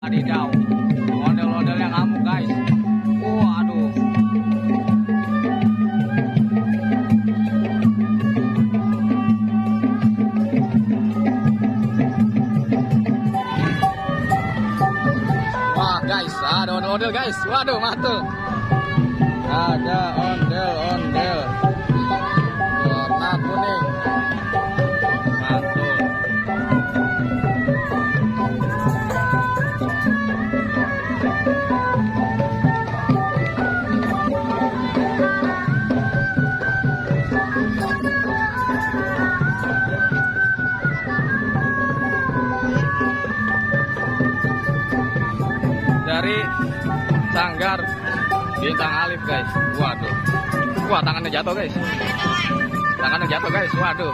Adidaw, model-model yang ngamuk guys. Waduh. Wah guys, ada ondel-ondel guys. Waduh, mantul. Ada ondel-ondel warna kuning. Mantul. Dari Sanggar Bintang Alif guys. Waduh. Wah, tangannya jatuh guys. Tangannya jatuh guys. Waduh.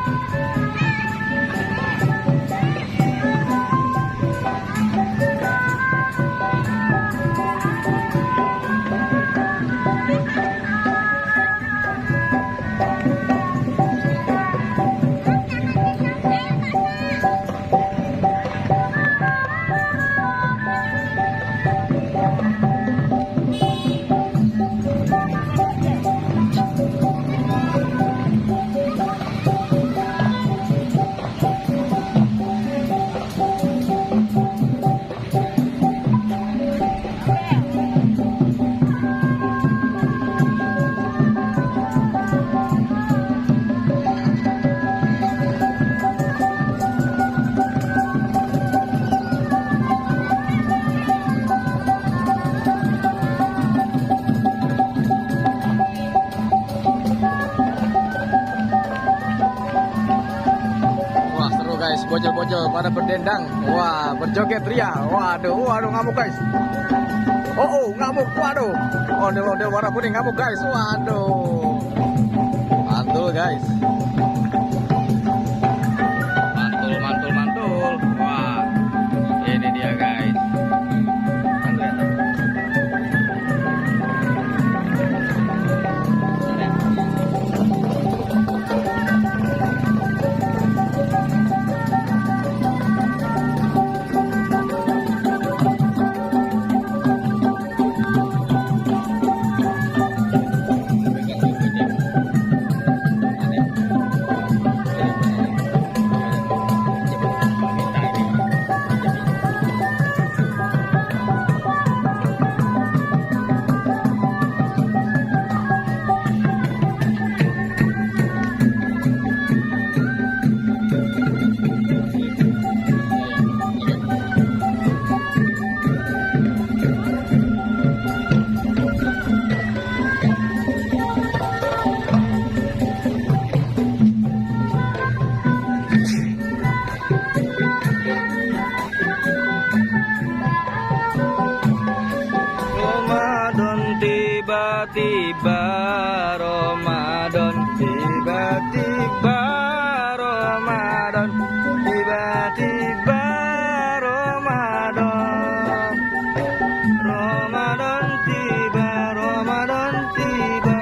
Guys, bocil-bocil pada berdendang, wah, berjoget ria, waduh, ngamuk guys, ngamuk, waduh, ondel-ondel warna kuning ngamuk guys, waduh, mantul guys, mantul, wah, ini dia guys. Tiba-tiba Ramadan, tiba-tiba Ramadan, tiba-tiba Ramadan, Ramadan tiba, Ramadan tiba.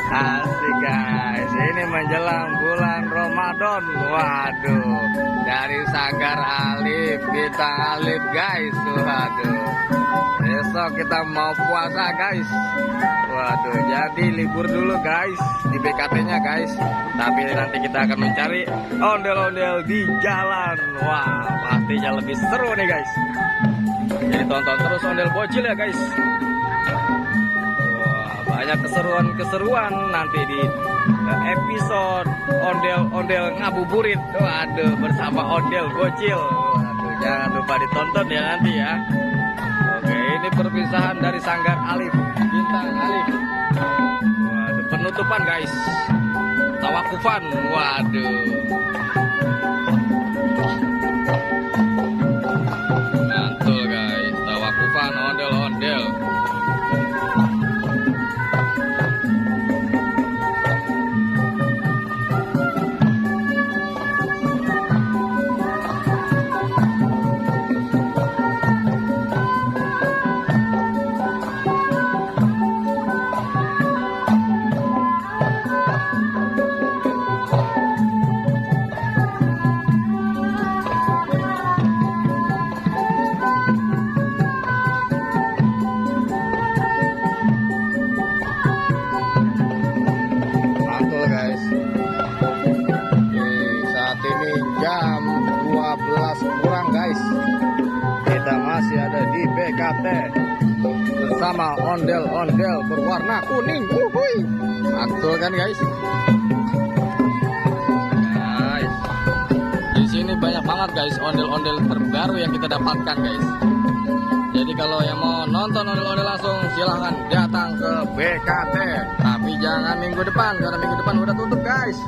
Asik guys, ini menjelang bulan Ramadan. Waduh, dari Sanggar Alif, Bintang Alif guys. Waduh, besok kita mau puasa guys. Waduh, jadi libur dulu guys di BKT-nya guys. Tapi nanti kita akan mencari ondel-ondel di jalan. Wah, pastinya lebih seru nih guys. Jadi tonton terus ondel bocil ya guys. Wah, banyak keseruan-keseruan nanti di episode ondel-ondel ngabuburit. Waduh, bersama ondel bocil. Waduh, jangan lupa ditonton ya nanti ya. Oke, ini perpisahan dari Sanggar Alif, Bintang Alif. Waduh, penutupan guys, tawakufan. Waduh, mantul guys, tawakufan ondel-ondel. BKT bersama ondel-ondel berwarna kuning. Mantul kan guys? Guys, di sini banyak banget guys ondel-ondel terbaru yang kita dapatkan guys. Jadi kalau yang mau nonton ondel-ondel langsung silahkan datang ke BKT. Tapi jangan minggu depan karena minggu depan udah tutup guys.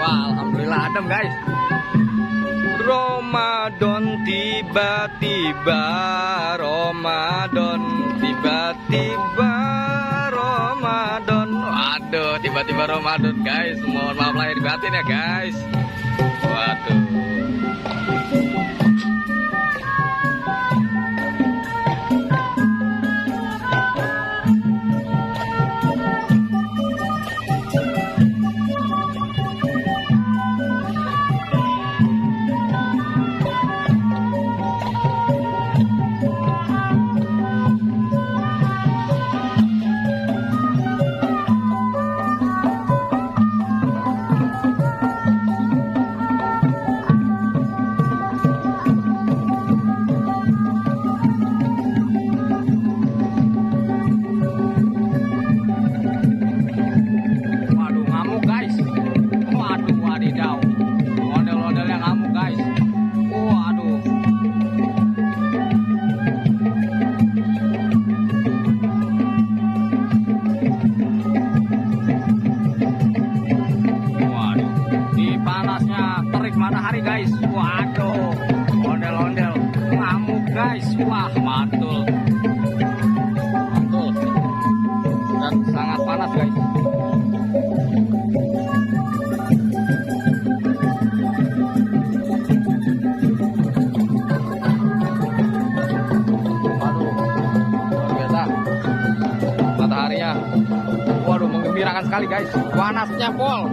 Wah, alhamdulillah adem guys. Ramadan tiba-tiba, Ramadan tiba-tiba, Ramadan. Waduh, tiba-tiba Ramadan guys. Mohon maaf lahir batin ya guys. Waduh. Matahari guys, waduh, ondel-ondel ngamuk guys, wah mantul, mantul, dan sangat panas guys. Waduh, luar biasa, mataharinya, waduh, menggembirakan sekali guys, panasnya pol.